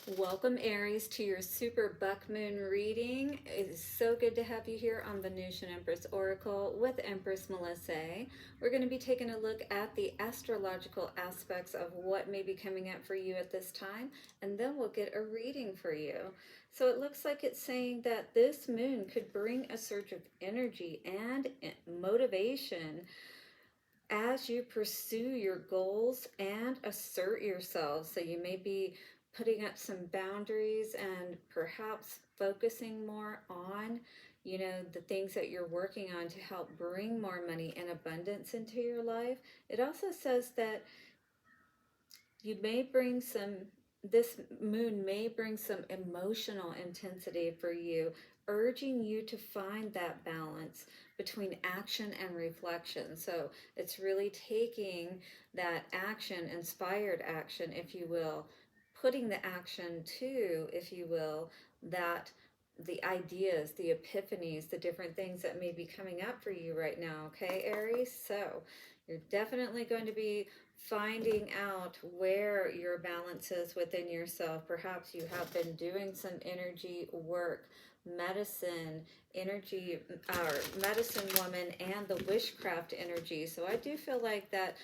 Welcome, Aries, to your Super Buck Moon reading. It is so good to have you here on Venusian Empress Oracle with Empress Melissae. We're going to be taking a look at the astrological aspects of what may be coming up for you at this time, and then we'll get a reading for you. So it looks like it's saying that this moon could bring a surge of energy and motivation as you pursue your goals and assert yourself. So you may be putting up some boundaries and perhaps focusing more on, the things that you're working on to help bring more money and abundance into your life. It also says that you may bring some, this moon may bring some emotional intensity for you, urging you to find that balance between action and reflection. So it's really taking that action, inspired action, if you will, putting the action to, if you will, that the ideas, the epiphanies, the different things that may be coming up for you right now, okay, Aries? So you're definitely going to be finding out where your balance is within yourself. Perhaps you have been doing some energy work, medicine, energy, or medicine woman, and the witchcraft energy. So I do feel like that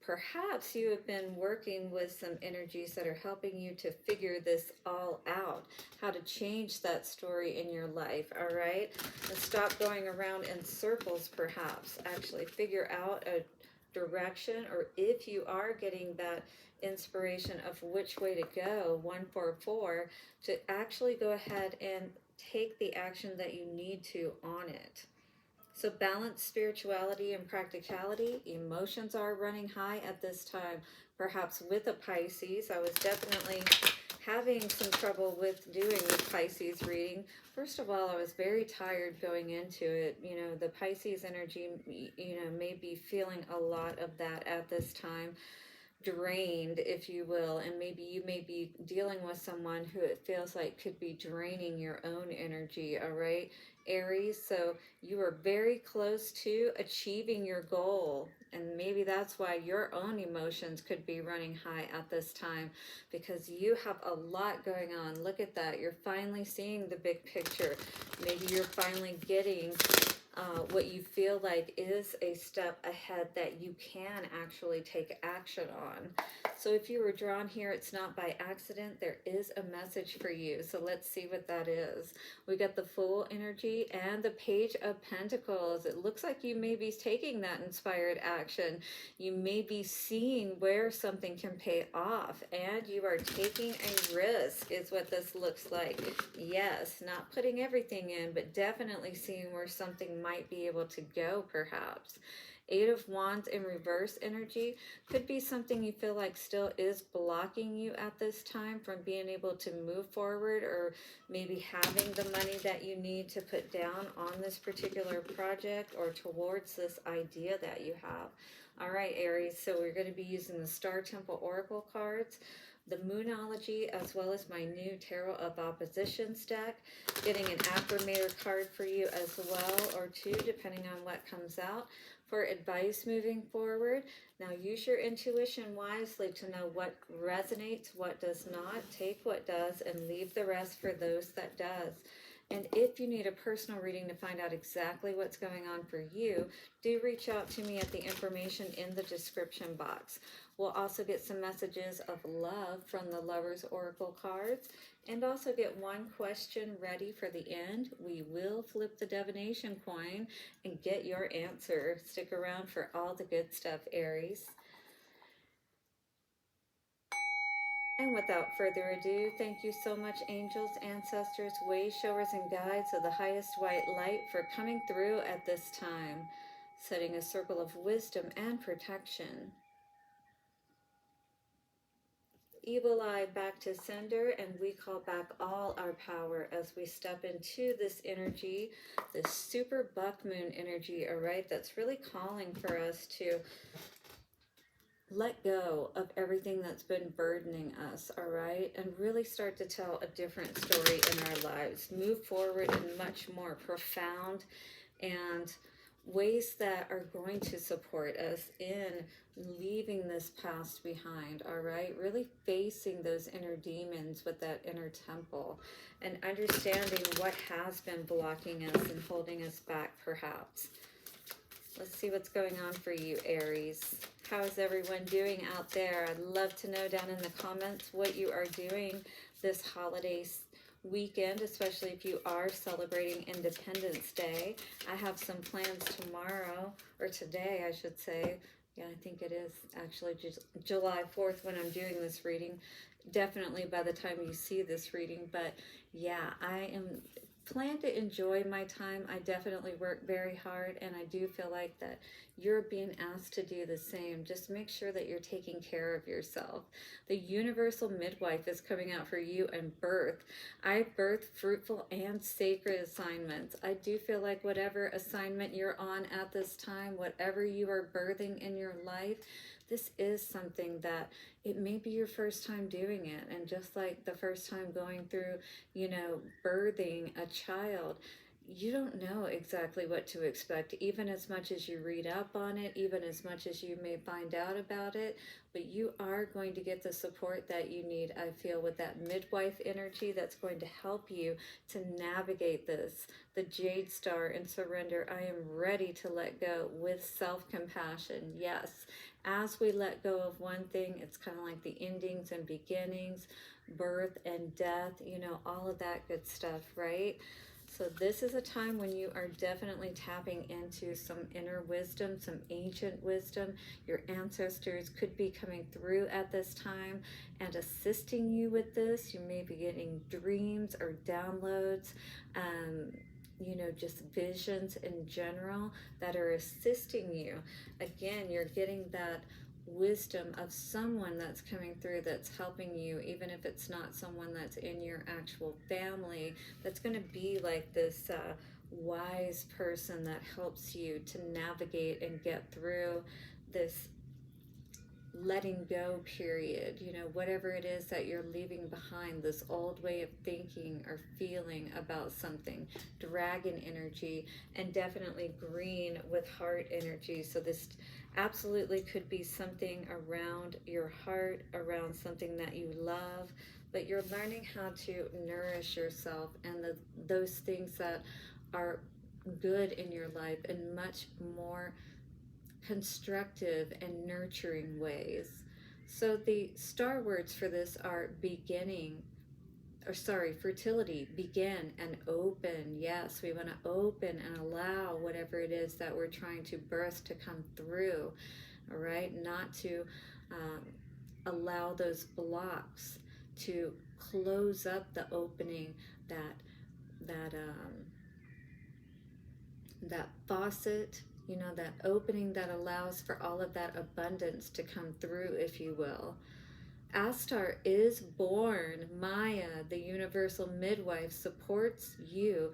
perhaps you have been working with some energies that are helping you to figure this all out, how to change that story in your life, all right? And stop going around in circles, perhaps. Actually figure out a direction, or if you are getting that inspiration of which way to go, 144, to actually go ahead and take the action that you need to on it. So balance spirituality and practicality. Emotions are running high at this time. Perhaps with a Pisces. I was definitely having some trouble with doing the Pisces reading. First of all, I was very tired going into it. The Pisces energy, may be feeling a lot of that at this time, drained, if you will, and maybe you may be dealing with someone who it feels like could be draining your own energy, all right, Aries? So you are very close to achieving your goal, and maybe that's why your own emotions could be running high at this time, because you have a lot going on. Look at that. You're finally seeing the big picture. Maybe you're finally getting what you feel like is a step ahead that you can actually take action on. So if you were drawn here, it's not by accident. There is a message for you. So let's see what that is. We got the Fool energy and the Page of Pentacles. It looks like you may be taking that inspired action. You may be seeing where something can pay off, and you are taking a risk is what this looks like. Yes, not putting everything in, but definitely seeing where something might be able to go, perhaps. Eight of Wands in reverse energy could be something you feel like still is blocking you at this time from being able to move forward, or maybe having the money that you need to put down on this particular project or towards this idea that you have. All right, Aries, so we're going to be using the Star Temple Oracle cards, the Moonology, as well as my new Tarot of Oppositions deck, getting an affirmator card for you as well, or two, depending on what comes out, for advice moving forward. Now use your intuition wisely to know what resonates, what does not. Take what does and leave the rest for those that does. And if you need a personal reading to find out exactly what's going on for you, do reach out to me at the information in the description box. We'll also get some messages of love from the Lover's Oracle cards, and also get one question ready for the end. We will flip the divination coin and get your answer. Stick around for all the good stuff, Aries. And without further ado, thank you so much, angels, ancestors, way showers, and guides of the highest white light, for coming through at this time, setting a circle of wisdom and protection. Evil eye back to sender, and we call back all our power as we step into this energy, this super buck moon energy, all right, that's really calling for us to let go of everything that's been burdening us, all right, and really start to tell a different story in our lives, move forward in much more profound and ways that are going to support us in leaving this past behind, all right? Really facing those inner demons with that inner temple and understanding what has been blocking us and holding us back, perhaps. Let's see what's going on for you, Aries. How is everyone doing out there? I'd love to know down in the comments what you are doing this holiday weekend, especially if you are celebrating Independence Day. I have some plans tomorrow, or today, I should say. Yeah, I think it is actually July 4th when I'm doing this reading. Definitely by the time you see this reading, but yeah, I am plan to enjoy my time. I definitely work very hard, and I do feel like that you're being asked to do the same. Just make sure that you're taking care of yourself. The Universal Midwife is coming out for you and birth. I birth fruitful and sacred assignments. I do feel like whatever assignment you're on at this time, whatever you are birthing in your life, this is something that it may be your first time doing it. And just like the first time going through, birthing a child, you don't know exactly what to expect, even as much as you read up on it, even as much as you may find out about it. But you are going to get the support that you need, I feel, with that midwife energy that's going to help you to navigate this. The Jade Star and surrender. I am ready to let go with self-compassion. Yes, as we let go of one thing, it's kind of like the endings and beginnings, birth and death, all of that good stuff, right? So this is a time when you are definitely tapping into some inner wisdom, some ancient wisdom. Your ancestors could be coming through at this time and assisting you with this. You may be getting dreams or downloads, just visions in general that are assisting you. Again, you're getting that wisdom of someone that's coming through that's helping you, even if it's not someone that's in your actual family, that's going to be like this wise person that helps you to navigate and get through this letting go period, whatever it is that you're leaving behind, this old way of thinking or feeling about something. Dragon energy, and definitely green with heart energy. So this absolutely could be something around your heart, around something that you love, but you're learning how to nourish yourself and those things that are good in your life in much more constructive and nurturing ways. So the star words for this are fertility, begin and open. Yes, we want to open and allow whatever it is that we're trying to birth to come through, all right? Not to allow those blocks to close up the opening, that faucet, that opening that allows for all of that abundance to come through, if you will. Astar is born. Maya, the Universal Midwife, supports you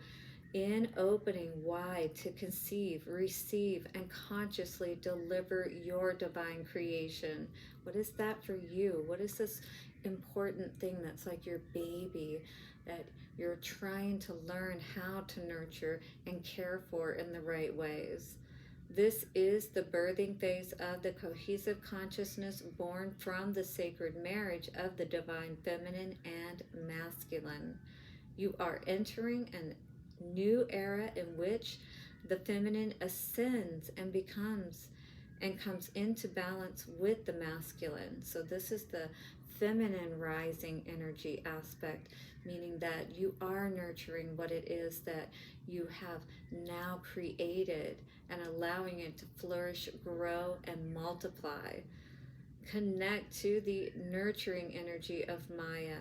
in opening wide to conceive, receive, and consciously deliver your divine creation. What is that for you? What is this important thing that's like your baby that you're trying to learn how to nurture and care for in the right ways? This is the birthing phase of the cohesive consciousness born from the sacred marriage of the divine feminine and masculine. You are entering a new era in which the feminine ascends and comes into balance with the masculine. So this is the feminine rising energy aspect, meaning that you are nurturing what it is that you have now created and allowing it to flourish, grow, and multiply. Connect to the nurturing energy of Maya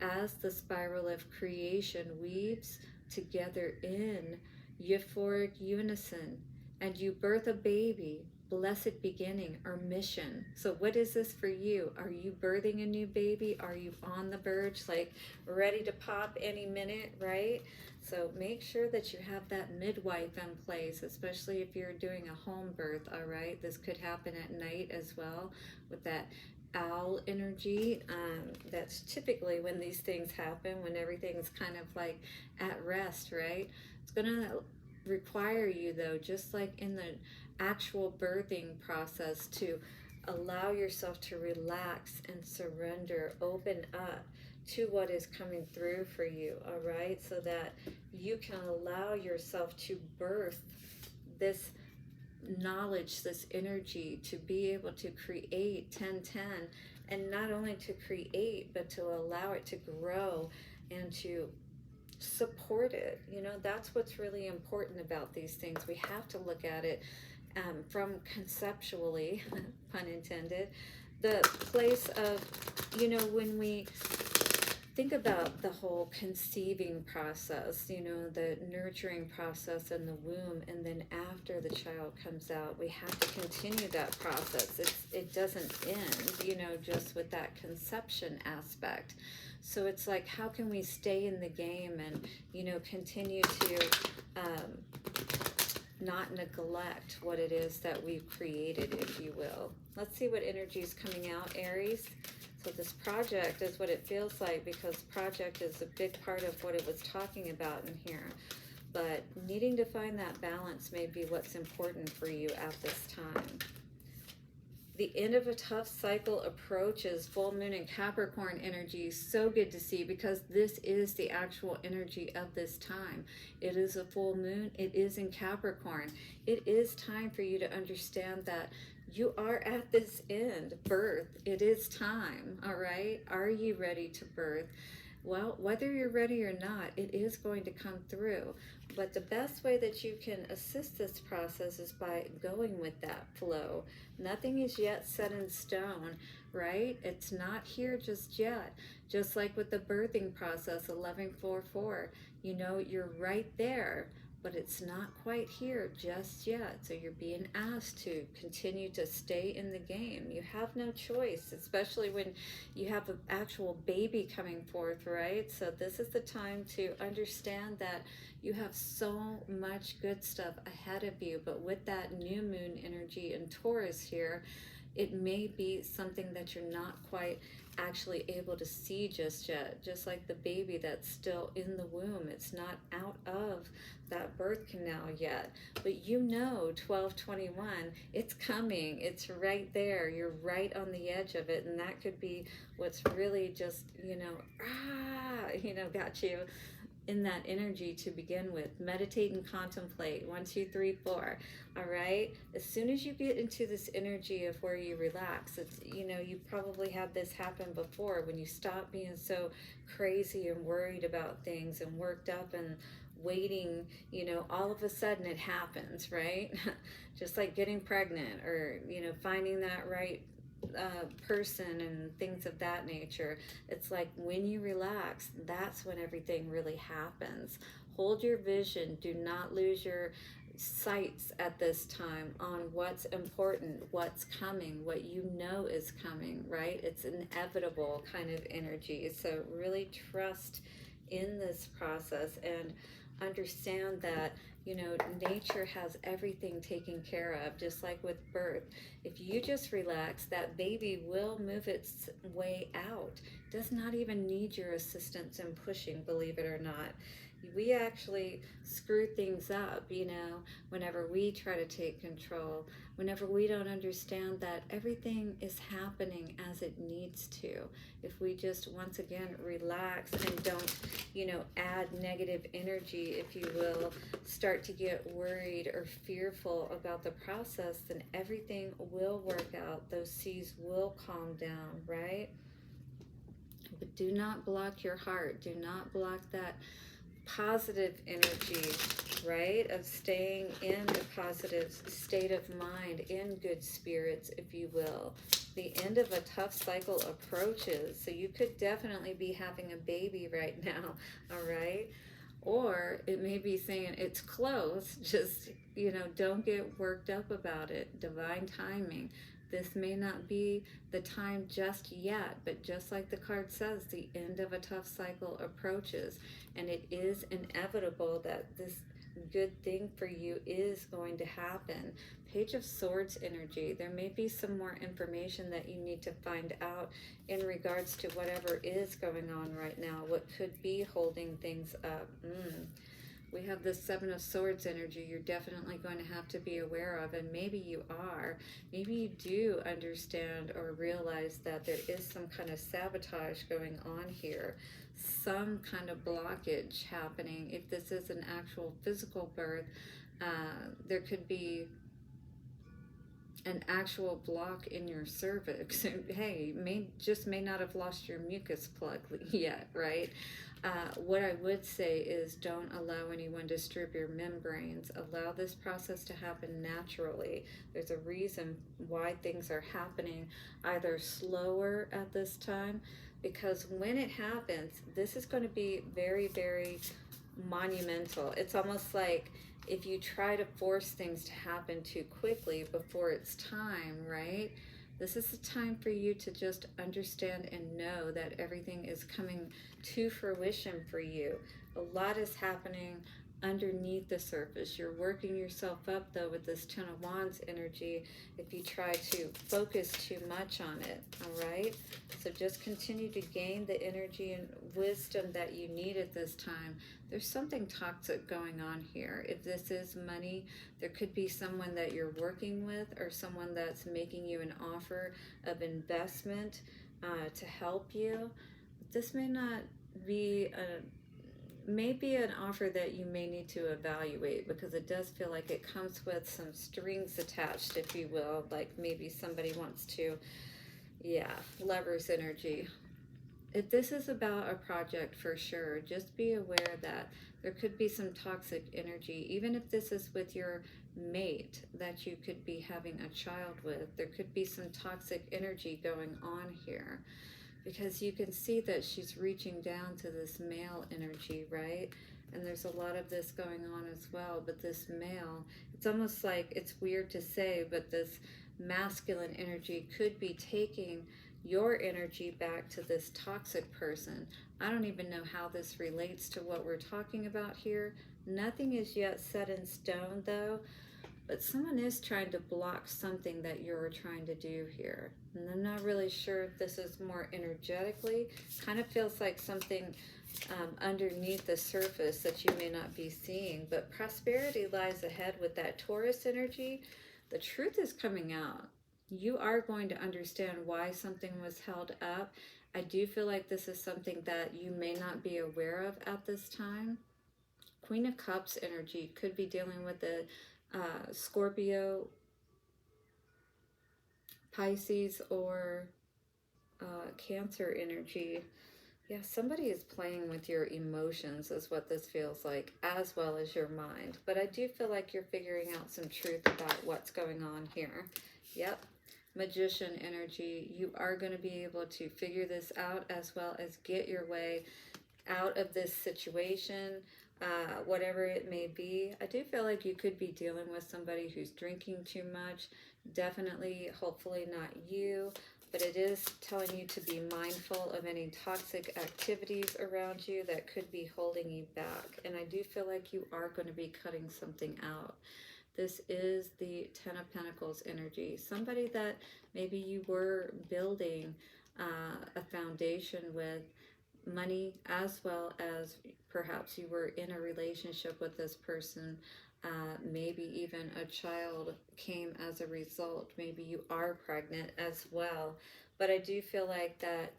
as the spiral of creation weaves together in euphoric unison, and you birth a baby, blessed beginning or mission. So what is this for you? Are you birthing a new baby? Are you on the verge, like ready to pop any minute, right? So make sure that you have that midwife in place, especially if you're doing a home birth, all right? This could happen at night as well with that owl energy. That's typically when these things happen, when everything's kind of like at rest, right? It's gonna require you, though, just like in the actual birthing process, to allow yourself to relax and surrender, open up to what is coming through for you, all right? So that you can allow yourself to birth this knowledge, this energy, to be able to create 1010, and not only to create, but to allow it to grow and to support it. You know, that's what's really important about these things. We have to look at it from conceptually, pun intended, the place of, you know, when we think about the whole conceiving process, you know, the nurturing process in the womb, and then after the child comes out, we have to continue that process. It doesn't end, you know, just with that conception aspect. So it's like, how can we stay in the game and, you know, continue to not neglect what it is that we've created, if you will. Let's see what energy is coming out, Aries. So this project is what it feels like, because project is a big part of what it was talking about in here. But needing to find that balance may be what's important for you at this time. The end of a tough cycle approaches. Full moon in Capricorn energy. So good to see, because this is the actual energy of this time. It is a full moon. It is in Capricorn. It is time for you to understand that you are at this end, birth. It is time, all right? Are you ready to birth? Well, whether you're ready or not, it is going to come through. But the best way that you can assist this process is by going with that flow. Nothing is yet set in stone, right? It's not here just yet. Just like with the birthing process, 1144, you know, you're right there, but it's not quite here just yet. So you're being asked to continue to stay in the game. You have no choice, especially when you have an actual baby coming forth, right? So this is the time to understand that you have so much good stuff ahead of you. But with that new moon energy in Taurus here, it may be something that you're not quite actually able to see just yet. Just like the baby that's still in the womb, it's not out of that birth canal yet, but you know, 1221, it's coming, it's right there, you're right on the edge of it. And that could be what's really just, you know, got you in that energy to begin with. Meditate and contemplate. 1, 2, 3, 4. All right. As soon as you get into this energy of where you relax, it's, you know, you probably had this happen before, when you stop being so crazy and worried about things and worked up and waiting, you know, all of a sudden it happens, right? Just like getting pregnant, or, you know, finding that right person and things of that nature. It's like when you relax, that's when everything really happens. Hold your vision. Do not lose your sights at this time on what's important, what's coming, what you know is coming, right? It's inevitable kind of energy. So really trust in this process and understand that, you know, nature has everything taken care of. Just like with birth, if you just relax, that baby will move its way out. Does not even need your assistance in pushing, believe it or not. We actually screw things up, you know, whenever we try to take control, whenever we don't understand that everything is happening as it needs to. If we just, once again, relax and don't, you know, add negative energy, if you will, start to get worried or fearful about the process, then everything will work out. Those seas will calm down, right? But do not block your heart. Do not block that positive energy, right, of staying in a positive state of mind, in good spirits, if you will. The end of a tough cycle approaches. So you could definitely be having a baby right now, all right? Or it may be saying it's close, just, you know, don't get worked up about it. Divine timing. This may not be the time just yet, but just like the card says, the end of a tough cycle approaches, and it is inevitable that this good thing for you is going to happen. Page of Swords energy. There may be some more information that you need to find out in regards to whatever is going on right now, what could be holding things up. We have this Seven of Swords energy you're definitely going to have to be aware of, and maybe you are. Maybe you do understand or realize that there is some kind of sabotage going on here, some kind of blockage happening. If this is an actual physical birth, there could be an actual block in your cervix. Hey, may not have lost your mucus plug yet, right? What I would say is don't allow anyone to strip your membranes. Allow this process to happen naturally. There's a reason why things are happening either slower at this time, because when it happens, this is going to be very, very monumental. It's almost like if you try to force things to happen too quickly before it's time, right? This is the time for you to just understand and know that everything is coming to fruition for you. A lot is happening underneath the surface. You're working yourself up, though, with this Ten of Wands energy if you try to focus too much on it, all right? So just continue to gain the energy and wisdom that you need at this time. There's something toxic going on here. If this is money, there could be someone that you're working with or someone that's making you an offer of investment to help you. This may not be maybe an offer that you may need to evaluate, because it does feel like it comes with some strings attached, if you will, like maybe somebody wants to, yeah, Lover's energy. If this is about a project, for sure, just be aware that there could be some toxic energy, even if this is with your mate that you could be having a child with. There could be some toxic energy going on here, because you can see that she's reaching down to this male energy, right? And there's a lot of this going on as well. But this male, it's almost like, it's weird to say, but this masculine energy could be taking your energy back to this toxic person. I don't even know how this relates to what we're talking about here. Nothing is yet set in stone, though. But someone is trying to block something that you're trying to do here. And I'm not really sure if this is more energetically. Kind of feels like something underneath the surface that you may not be seeing. But prosperity lies ahead with that Taurus energy. The truth is coming out. You are going to understand why something was held up. I do feel like this is something that you may not be aware of at this time. Queen of Cups energy could be dealing with the Scorpio, Pisces, or Cancer energy. Yeah, somebody is playing with your emotions is what this feels like, as well as your mind. But I do feel like you're figuring out some truth about what's going on here. Yep. Magician energy. You are going to be able to figure this out, as well as get your way out of this situation, whatever it may be. I do feel like you could be dealing with somebody who's drinking too much. Definitely, hopefully not you, but it is telling you to be mindful of any toxic activities around you that could be holding you back. And I do feel like you are going to be cutting something out. This is the Ten of Pentacles energy. Somebody that maybe you were building a foundation with, money, as well as perhaps you were in a relationship with this person. Maybe even a child came as a result. Maybe you are pregnant as well. But I do feel like that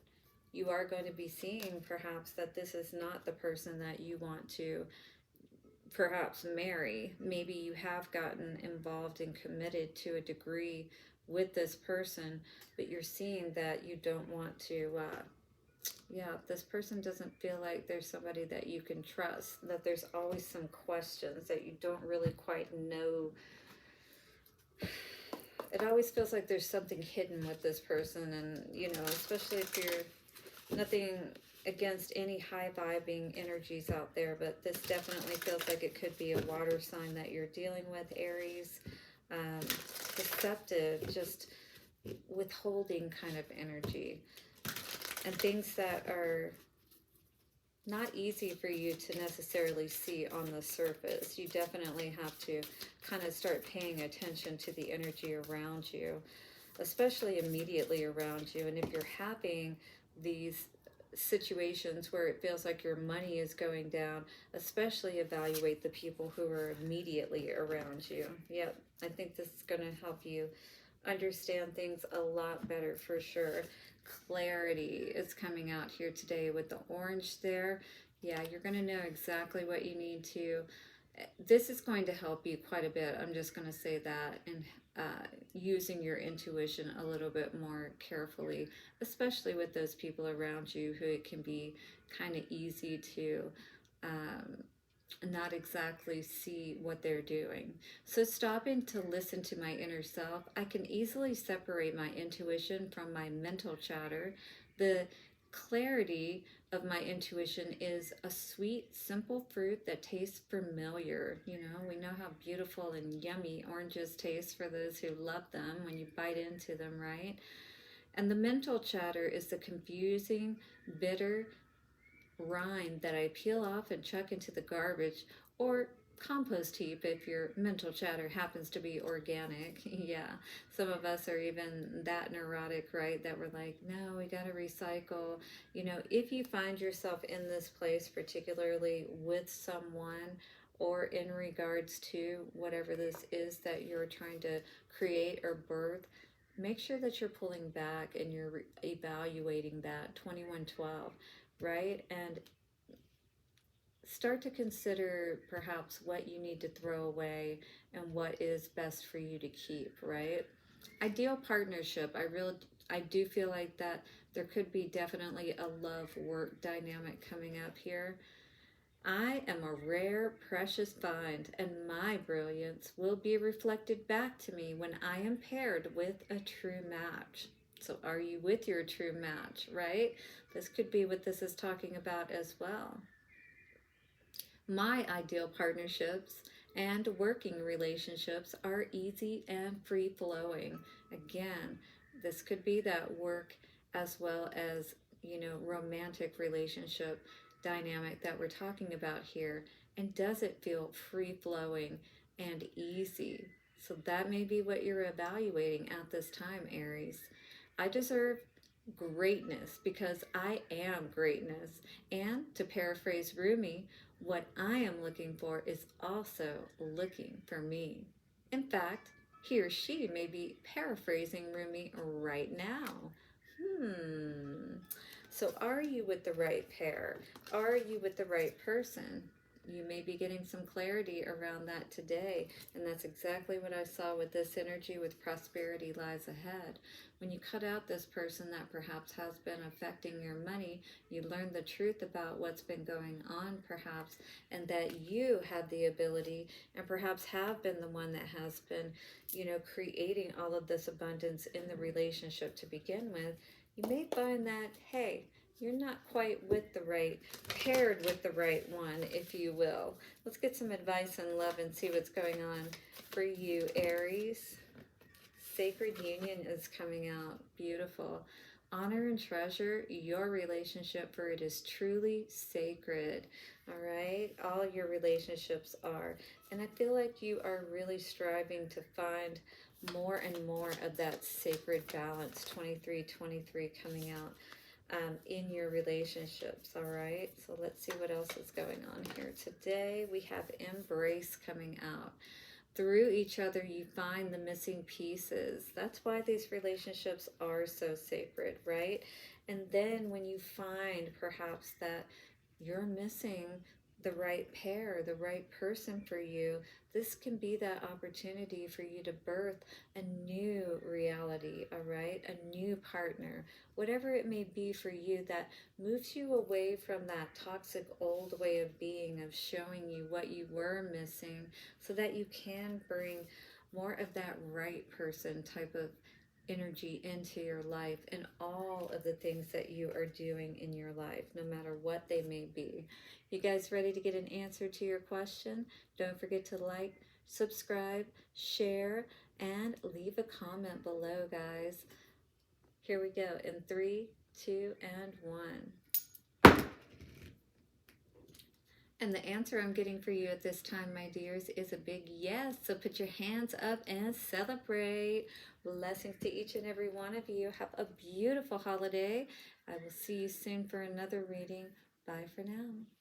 you are going to be seeing perhaps that this is not the person that you want to perhaps marry. Maybe you have gotten involved and committed to a degree with this person, but you're seeing that you don't want to yeah, this person doesn't feel like there's somebody that you can trust, that there's always some questions that you don't really quite know. It always feels like there's something hidden with this person, and, you know, especially if you're nothing against any high vibing energies out there, but this definitely feels like it could be a water sign that you're dealing with, Aries. Deceptive, just withholding kind of energy. And things that are not easy for you to necessarily see on the surface. You definitely have to kind of start paying attention to the energy around you, especially immediately around you. And if you're having these situations where it feels like your money is going down, especially evaluate the people who are immediately around you. Yep, I think this is going to help you understand things a lot better for sure. Clarity is coming out here today with the orange there. Yeah, you're going to know exactly what you need to. This is going to help you quite a bit. I'm just going to say that, and using your intuition a little bit more carefully, especially with those people around you who it can be kind of easy to um, not exactly see what they're doing. So, stopping to listen to my inner self, I can easily separate my intuition from my mental chatter. The clarity of my intuition is a sweet, simple fruit that tastes familiar. You know, we know how beautiful and yummy oranges taste for those who love them when you bite into them, right? And the mental chatter is the confusing, bitter, rind that I peel off and chuck into the garbage or compost heap if your mental chatter happens to be organic. Yeah, some of us are even that neurotic, right? That we're like, no, we got to recycle. You know, if you find yourself in this place, particularly with someone or in regards to whatever this is that you're trying to create or birth, make sure that you're pulling back and you're evaluating that 2112, right? And start to consider perhaps what you need to throw away and what is best for you to keep, right? Ideal partnership. I do feel like that there could be definitely a love work dynamic coming up here. I am a rare, precious find, and my brilliance will be reflected back to me when I am paired with a true match. So, are you with your true match, right? This could be what this is talking about as well. My ideal partnerships and working relationships are easy and free flowing. Again, this could be that work as well as, you know, romantic relationship dynamic that we're talking about here. And does it feel free flowing and easy? So that may be what you're evaluating at this time, Aries. I deserve greatness because I am greatness. And to paraphrase Rumi, what I am looking for is also looking for me. In fact, he or she may be paraphrasing Rumi right now. So, are you with the right pair? Are you with the right person? You may be getting some clarity around that today. And that's exactly what I saw with this energy with prosperity lies ahead. When you cut out this person that perhaps has been affecting your money, you learn the truth about what's been going on, perhaps, and that you have the ability and perhaps have been the one that has been, you know, creating all of this abundance in the relationship to begin with. You may find that, hey, you're not quite with the right, paired with the right one, if you will. Let's get some advice and love and see what's going on for you, Aries. Sacred union is coming out. Beautiful. Honor and treasure your relationship, for it is truly sacred. All right? All your relationships are. And I feel like you are really striving to find more and more of that sacred balance. 2323 coming out in your relationships. All right? So let's see what else is going on here. Today we have embrace coming out. Through each other, you find the missing pieces. That's why these relationships are so sacred, right? And then when you find perhaps that you're missing the right pair, the right person for you, this can be that opportunity for you to birth a new reality, all right? A new partner, whatever it may be for you that moves you away from that toxic old way of being, of showing you what you were missing, so that you can bring more of that right person type of energy into your life and all of the things that you are doing in your life, no matter what they may be. You guys ready to get an answer to your question? Don't forget to like, subscribe, share, and leave a comment below, guys. Here we go in 3, 2, and 1. And the answer I'm getting for you at this time, my dears, is a big yes. So put your hands up and celebrate. Blessings to each and every one of you. Have a beautiful holiday. I will see you soon for another reading. Bye for now.